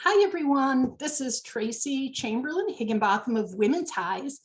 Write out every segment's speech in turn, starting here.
Hi, everyone. This is Tracy Chamberlain, Higginbotham of Women Ties,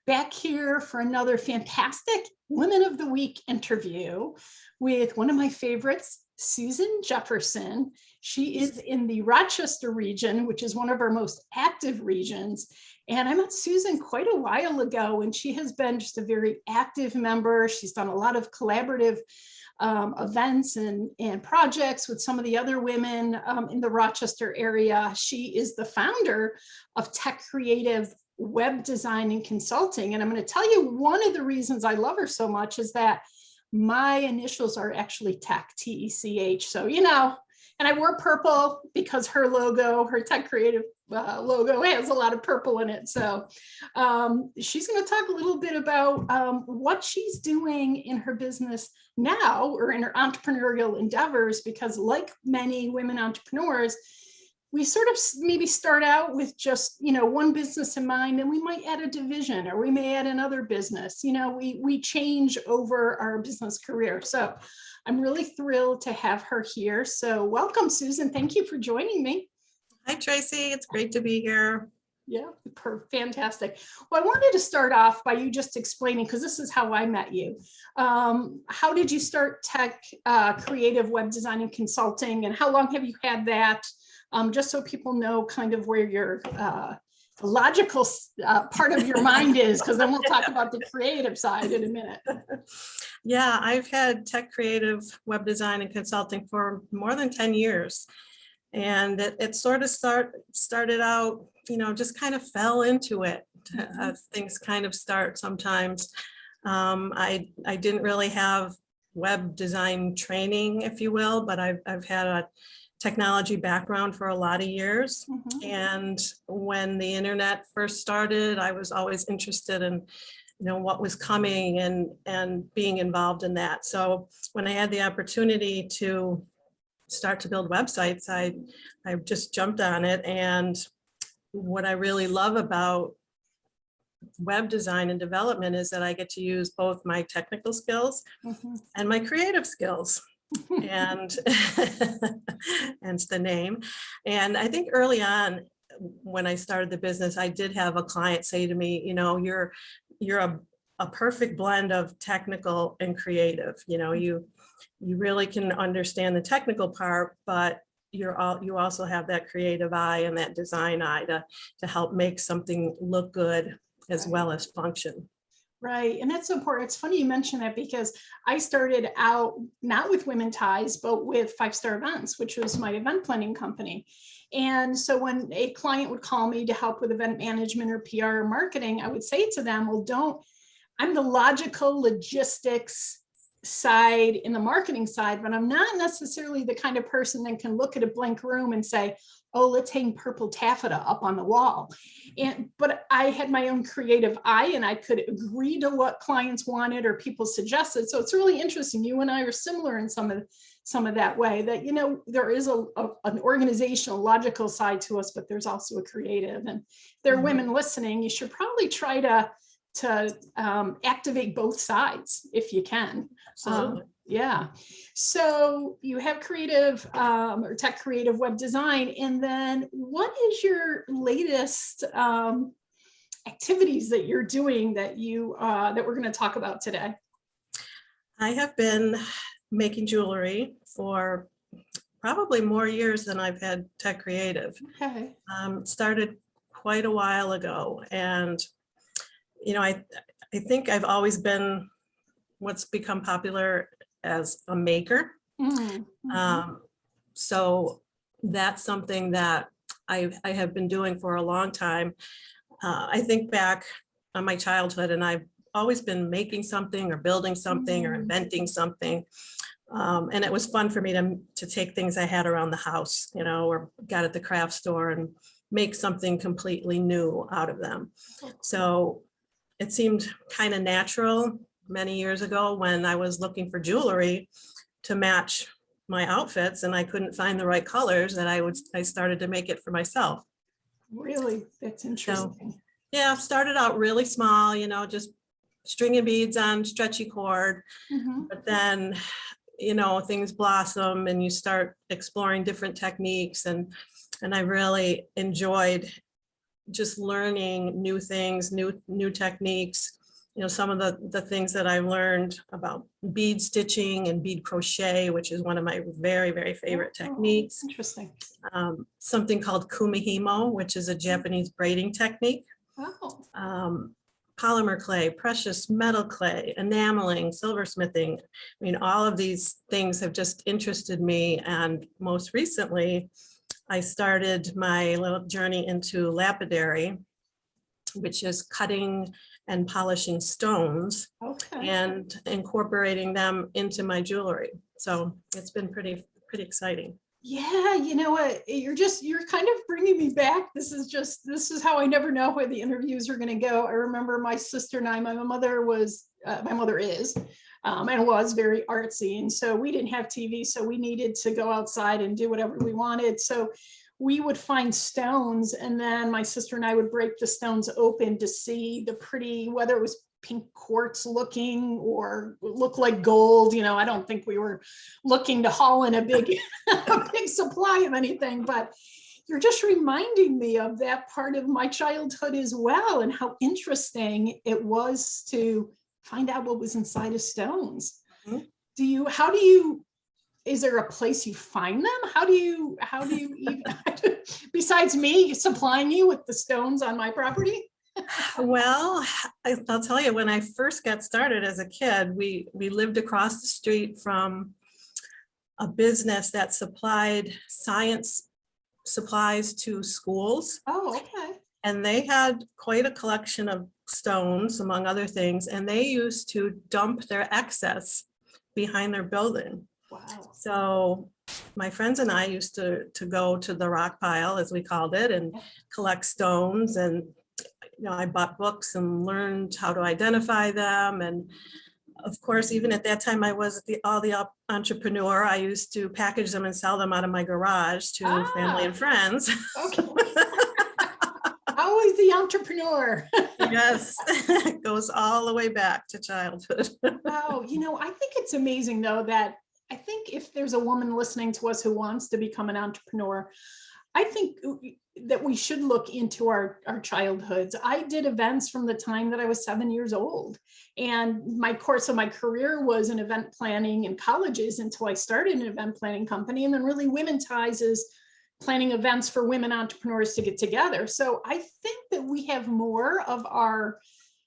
back here for another fantastic Women of the Week interview with one of my favorites, Susan Jefferson. She is in the Rochester region, which is one of our most active regions. And I met Susan quite a while ago, and she has been just a very active member. She's done a lot of collaborative events and projects with some of the other women in the Rochester area. She is the founder of Tech Creative Web Design and Consulting. And I'm going to tell you one of the reasons I love her so much is that my initials are actually Tech, T-E-C-H. So, and I wore purple because her logo, her Tech Creative logo has a lot of purple in it. So she's going to talk a little bit about what she's doing in her business now, or in her entrepreneurial endeavors, because like many women entrepreneurs, we sort of maybe start out with just, one business in mind, and we might add a division, or we may add another business. We change over our business career. So I'm really thrilled to have her here. So welcome, Susan. Thank you for joining me. Hi, Tracy. It's great to be here. Yeah, fantastic. Well, I wanted to start off by you just explaining, because this is how I met you. How did you start Tech Creative Web Design and Consulting, and how long have you had that? Just so people know kind of where your logical part of your mind is, because then we'll talk about the creative side in a minute. Yeah, I've had Tech Creative Web Design and Consulting for more than 10 years. And it sort of started out, just kind of fell into it. Things kind of start sometimes. I didn't really have web design training, if you will, but I've had a technology background for a lot of years. Mm-hmm. And when the internet first started, I was always interested in what was coming and being involved in that. So when I had the opportunity to start to build websites, I just jumped on it. And what I really love about web design and development is that I get to use both my technical skills mm-hmm. and my creative skills. And hence the name. And I think early on when I started the business, I did have a client say to me, you're a perfect blend of technical and creative. You really can understand the technical part, but you also have that creative eye and that design eye to help make something look good as well as function. Right. And that's so important. It's funny you mention that, because I started out not with Women Ties, but with 5 Star Events, which was my event planning company. And so when a client would call me to help with event management or PR or marketing, I would say to them, well, I'm the logical logistics side in the marketing side, but I'm not necessarily the kind of person that can look at a blank room and say, oh, let's hang purple taffeta up on the wall. But I had my own creative eye, and I could agree to what clients wanted or people suggested. So it's really interesting. You and I are similar in some of that way, that, there is an organizational, logical side to us, but there's also a creative. And if there are mm-hmm. women listening, you should probably try to activate both sides if you can. Yeah. So you have creative or Tech Creative Web Design. And then what is your latest activities that you're doing that we're going to talk about today? I have been making jewelry for probably more years than I've had Tech Creative. Okay. Started quite a while ago. And I think I've always been what's become popular as a maker. Mm-hmm. So that's something that I have been doing for a long time. I think back on my childhood, and I've always been making something or building something mm-hmm. or inventing something. And it was fun for me to take things I had around the house, or got at the craft store and make something completely new out of them. So it seemed kind of natural many years ago when I was looking for jewelry to match my outfits, and I couldn't find the right colors, that I started to make it for myself. Really? That's interesting. So, yeah, started out really small, just stringing beads on stretchy cord. Mm-hmm. But then, things blossom and you start exploring different techniques. And I really enjoyed just learning new things, new techniques. Some of the things that I learned about bead stitching and bead crochet, which is one of my very, very favorite techniques. Interesting. Something called kumihimo, which is a Japanese braiding technique. Oh. Polymer clay, precious metal clay, enameling, silversmithing. All of these things have just interested me. And most recently, I started my little journey into lapidary, which is cutting and polishing stones and incorporating them into my jewelry. So it's been pretty exciting. Yeah, you know what, you're kind of bringing me back. This is how I never know where the interviews are going to go. I remember my sister and I, my mother is, and was very artsy. And so we didn't have TV, so we needed to go outside and do whatever we wanted. So we would find stones, and then my sister and I would break the stones open to see the pretty, whether it was pink quartz looking or look like gold. I don't think we were looking to haul in a big supply of anything, but you're just reminding me of that part of my childhood as well, and how interesting it was to find out what was inside of stones. Mm-hmm. Is there a place you find them? How do you even, besides me supplying you with the stones on my property? Well, I'll tell you, when I first got started as a kid, we lived across the street from a business that supplied science supplies to schools. Oh, okay. And they had quite a collection of stones, among other things, and they used to dump their excess behind their building. Wow. So my friends and I used to go to the rock pile, as we called it, and collect stones. And I bought books and learned how to identify them. And of course, even at that time, I was the entrepreneur. I used to package them and sell them out of my garage to family and friends. Okay. Always the entrepreneur. Yes, it goes all the way back to childhood. Wow. I think it's amazing, though, that I think if there's a woman listening to us who wants to become an entrepreneur, I think that we should look into our childhoods. I did events from the time that I was 7 years old. And my course of my career was in event planning in colleges until I started an event planning company. And then really Women Ties is planning events for women entrepreneurs to get together. So I think that we have more of our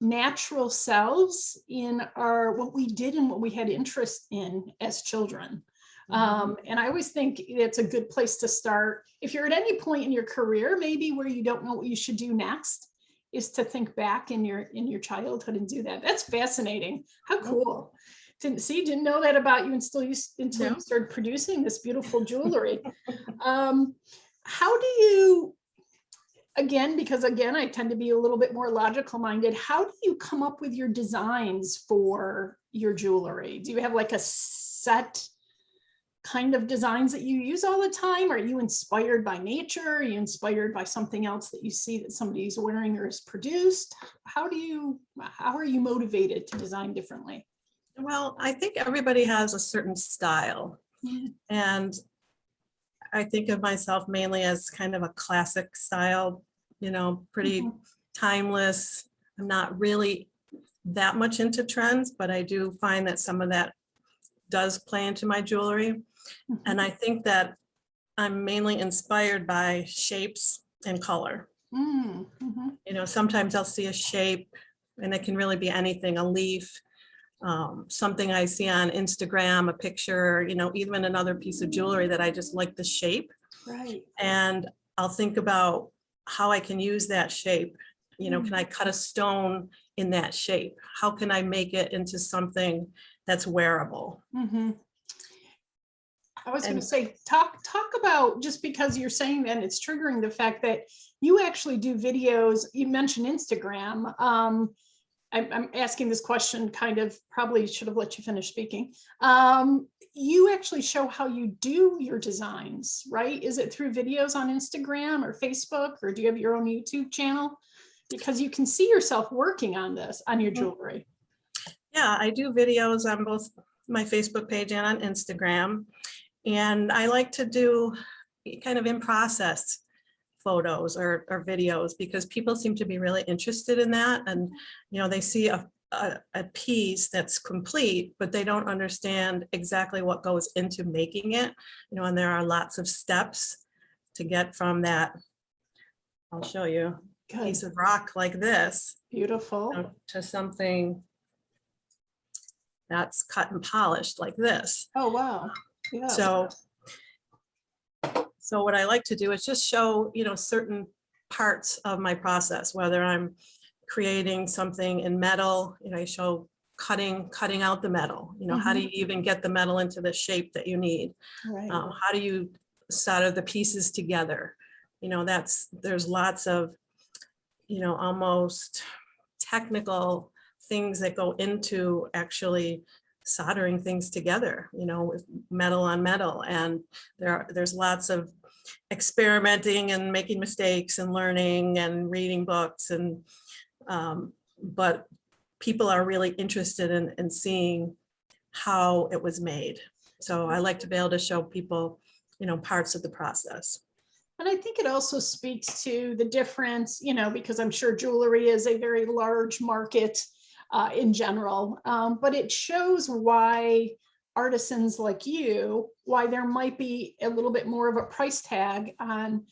natural selves in what we did and what we had interest in as children. And I always think it's a good place to start. If you're at any point in your career, maybe where you don't know what you should do next, is to think back in your childhood and do that. That's fascinating. How cool. Didn't know that about you until you started producing this beautiful jewelry. How do you, because I tend to be a little bit more logical minded, how do you come up with your designs for your jewelry? Do you have like a set kind of designs that you use all the time? Are you inspired by nature? Are you inspired by something else that you see that somebody's wearing or has produced? How are you motivated to design differently? Well, I think everybody has a certain style. And I think of myself mainly as kind of a classic style, pretty timeless. I'm not really that much into trends, but I do find that some of that does play into my jewelry. And I think that I'm mainly inspired by shapes and color. Sometimes I'll see a shape, and it can really be anything, a leaf, something I see on Instagram, a picture, even another piece of jewelry that I just like the shape. Right. And I'll think about how I can use that shape. Can I cut a stone in that shape? How can I make it into something that's wearable? I was going to say, talk about, just because you're saying that, it's triggering the fact that you actually do videos. You mentioned Instagram. I'm asking this question, kind of probably should have let you finish speaking. You actually show how you do your designs, right? Is it through videos on Instagram or Facebook, or do you have your own YouTube channel? Because you can see yourself working on this, on your jewelry. Yeah, I do videos on both my Facebook page and on Instagram. And I like to do kind of in process photos or videos because people seem to be really interested in that. And, they see a piece that's complete, but they don't understand exactly what goes into making it, and there are lots of steps to get from that. I'll show you a Good. piece of rock like this Beautiful. to something that's cut and polished like this. Oh, wow. Yeah. So what I like to do is just show, certain parts of my process, whether I'm creating something in metal, I show cutting out the metal, how do you even get the metal into the shape that you need? Right. How do you solder the pieces together? There's lots of, almost technical things that go into actually soldering things together, with metal on metal. And there's lots of experimenting and making mistakes and learning and reading books. And but people are really interested in seeing how it was made. So I like to be able to show people, parts of the process. And I think it also speaks to the difference, because I'm sure jewelry is a very large market in general, but it shows why artisans like you, why there might be a little bit more of a price tag on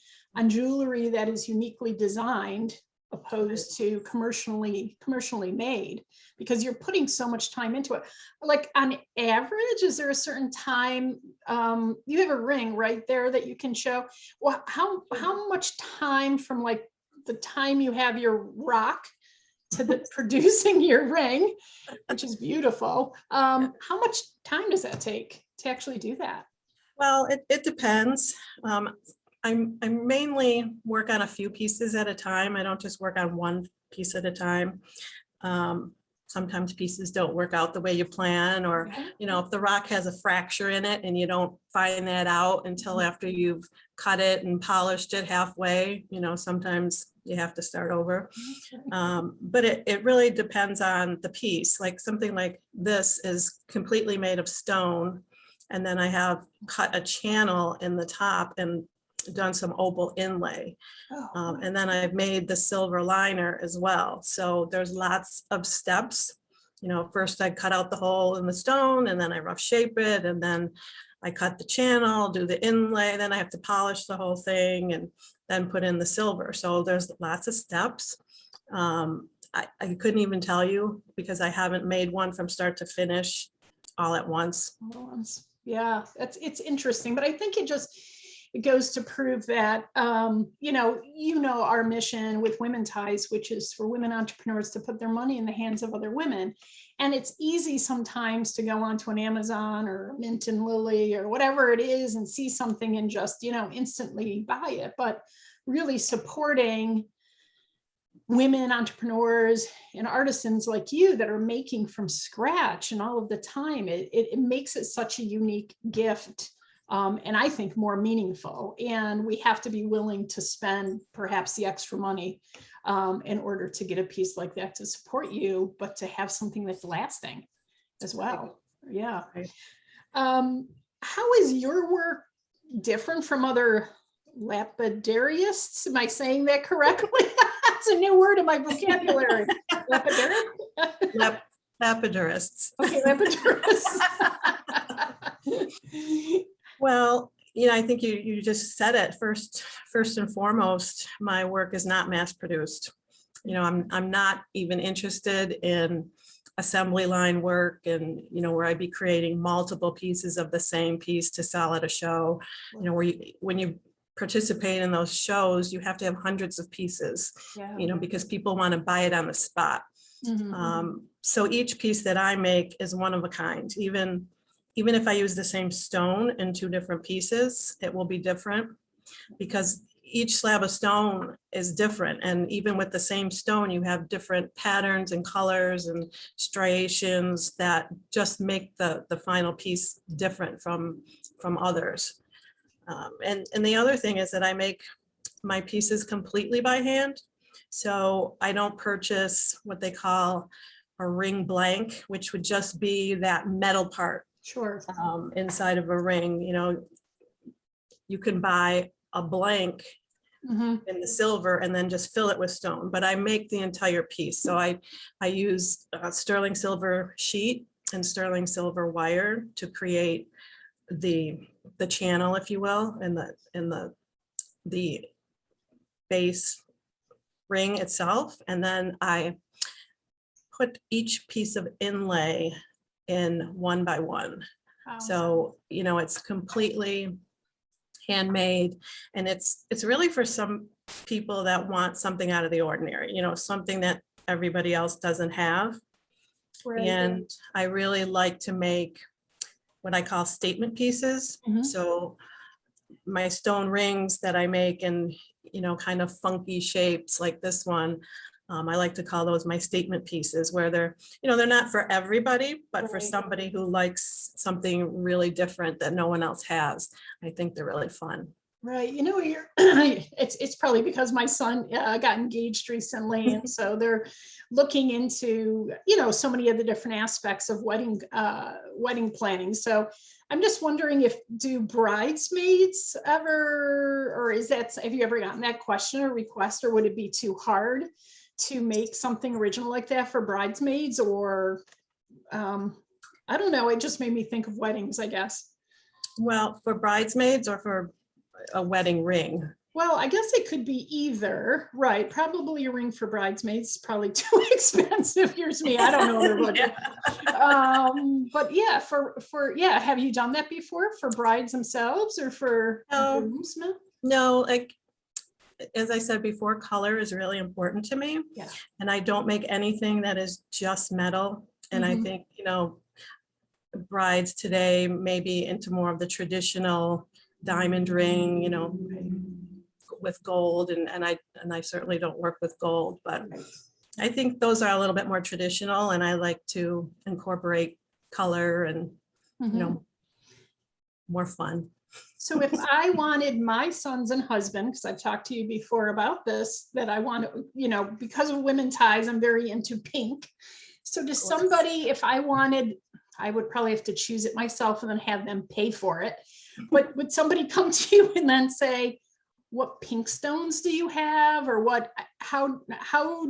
jewelry that is uniquely designed opposed to commercially made, because you're putting so much time into it. Like on average, is there a certain time, you have a ring right there that you can show? Well, how much time from like the time you have your rock to the producing your ring, which is beautiful, how much time does that take to actually do that? Well, it depends. I mainly work on a few pieces at a time. I don't just work on one piece at a time. Sometimes pieces don't work out the way you plan, or, if the rock has a fracture in it and you don't find that out until after you've cut it and polished it halfway, sometimes you have to start over. But it really depends on the piece. Like something like this is completely made of stone. And then I have cut a channel in the top and done some opal inlay. And then I've made the silver liner as well. So there's lots of steps. First I cut out the hole in the stone, and then I rough shape it, and then I cut the channel, do the inlay, then I have to polish the whole thing and then put in the silver. So there's lots of steps. I couldn't even tell you because I haven't made one from start to finish all at once. Yeah, it's interesting, but I think it goes to prove that, our mission with Women Ties, which is for women entrepreneurs to put their money in the hands of other women. And it's easy sometimes to go onto an Amazon or Mint and Lily or whatever it is and see something and just, instantly buy it. But really supporting women entrepreneurs and artisans like you that are making from scratch and all of the time, it makes it such a unique gift. And I think more meaningful. And we have to be willing to spend perhaps the extra money in order to get a piece like that to support you, but to have something that's lasting as well. Yeah. How is your work different from other lapidarists? Am I saying that correctly? That's a new word in my vocabulary. Lapidarists. Okay, lapidarists. Well, I think you just said it. First and foremost, my work is not mass produced. I'm not even interested in assembly line work and, where I'd be creating multiple pieces of the same piece to sell at a show, when you participate in those shows, you have to have hundreds of pieces, because people want to buy it on the spot. So each piece that I make is one of a kind. Even if I use the same stone in two different pieces, it will be different because each slab of stone is different. And even with the same stone, you have different patterns and colors and striations that just make the final piece different from others. And the other thing is that I make my pieces completely by hand. So I don't purchase what they call a ring blank, which would just be that metal part Sure. inside of a ring. You can buy a blank Mhm. in the silver and then just fill it with stone, but I make the entire piece. So I use sterling silver sheet and sterling silver wire to create the channel, if you will, and the base ring itself. And then I put each piece of inlay in one by one. Wow. So, it's completely handmade, and it's really for some people that want something out of the ordinary, something that everybody else doesn't have. Right. And I really like to make what I call statement pieces. Mhm. So my stone rings that I make in, kind of funky shapes like this one, I like to call those my statement pieces, where they're not for everybody, but for Right. somebody who likes something really different that no one else has. I think they're really fun. Right. You're it's probably because my son got engaged recently. And so they're looking into, so many of the different aspects of wedding planning. So I'm just wondering, do bridesmaids ever, or have you ever gotten that question or request, or would it be too hard to make something original like that for bridesmaids? Or I don't know. It just made me think of weddings, I guess. Well, for bridesmaids or for a wedding ring? Well, I guess it could be either, right? Probably a ring for bridesmaids is probably too expensive. Here's me, I don't know their budget. But yeah, yeah, have you done that before for brides themselves or for groomsmen? No, like as I said before, color is really important to me. Yeah. And I don't make anything that is just metal. And I Mhm. think, brides today may be into more of the traditional diamond ring, with gold, and I certainly don't work with gold, but Right. I think those are a little bit more traditional, and I like to incorporate color and Mhm. more fun. So if I wanted my sons and husband, because I've talked to you before about this, that I want to, because of women ties, I'm very into pink. So does somebody, if I wanted, I would probably have to choose it myself and then have them pay for it. But would somebody come to you and then say, what pink stones do you have? Or how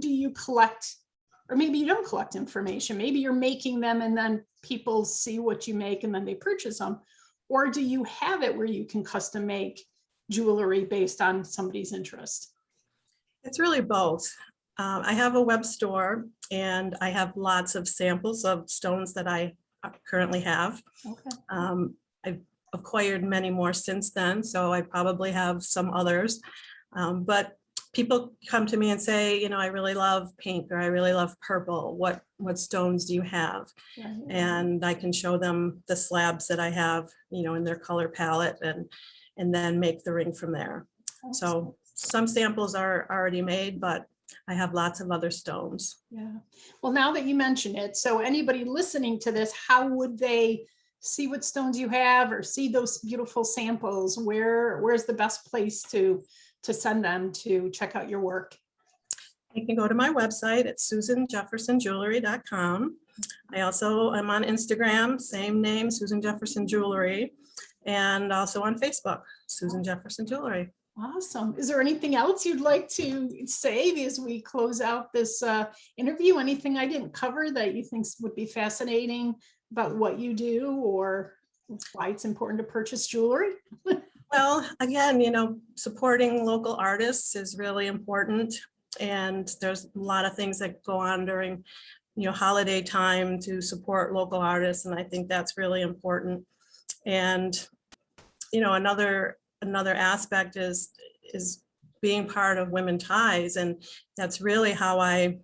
do you collect, or maybe you don't collect information, maybe you're making them and then people see what you make and then they purchase them. Or do you have it where you can custom make jewelry based on somebody's interest? It's really both. I have a web store, and I have lots of samples of stones that I currently have. Okay. I've acquired many more since then, so I probably have some others. But people come to me and say, I really love pink, or I really love purple. What stones do you have? Yeah. And I can show them the slabs that I have, in their color palette, and then make the ring from there. So some samples are already made, but I have lots of other stones. Yeah. Well, now that you mention it, so anybody listening to this, how would they see what stones you have or see those beautiful samples? Where's the best place to send them to check out your work? You can go to my website at susanjeffersonjewelry.com. I also am on Instagram, same name, Susan Jefferson Jewelry, and also on Facebook, Susan Jefferson Jewelry. Awesome. Is there anything else you'd like to say as we close out this interview? Anything I didn't cover that you think would be fascinating about what you do, or why it's important to purchase jewelry? Well, again, supporting local artists is really important. And there's a lot of things that go on during, holiday time to support local artists. And I think that's really important. And, another aspect is being part of Women Ties. And that's really how I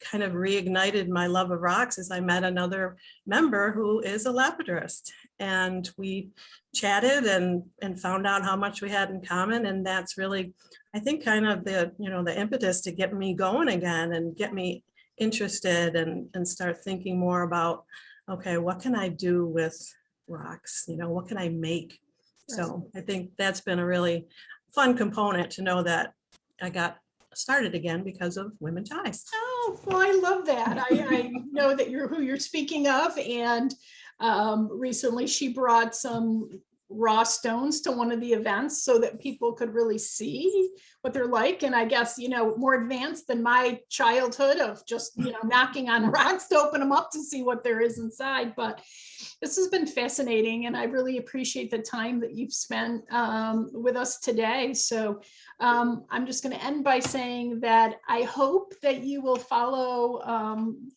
kind of reignited my love of rocks, as I met another member who is a lapidarist, and we chatted and found out how much we had in common. And that's really, I think, kind of the impetus to get me going again and get me interested and start thinking more about, okay, what can I do with rocks? What can I make? So I think that's been a really fun component to know that I got started again because of Women Ties. Oh, well, I love that. I know that you're who you're speaking of, and Recently, she brought some raw stones to one of the events so that people could really see what they're like. And I guess, more advanced than my childhood of just, knocking on rocks to open them up to see what there is inside. But this has been fascinating, and I really appreciate the time that you've spent with us today. So I'm just going to end by saying that I hope that you will follow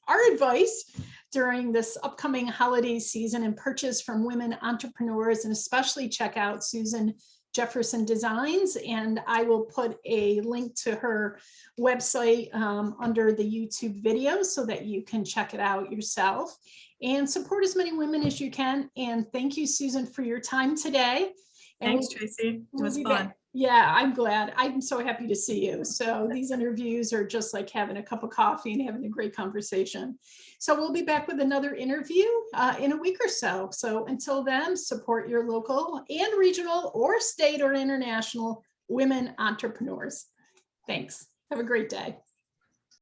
our advice during this upcoming holiday season and purchase from women entrepreneurs, and especially check out Susan Jefferson Designs. And I will put a link to her website under the YouTube video so that you can check it out yourself and support as many women as you can. And thank you, Susan, for your time today. And Thanks, Tracy. It was fun. back. Yeah, I'm glad. I'm so happy to see you. So these interviews are just like having a cup of coffee and having a great conversation. So we'll be back with another interview in a week or so. So until then, support your local and regional or state or international women entrepreneurs. Thanks. Have a great day.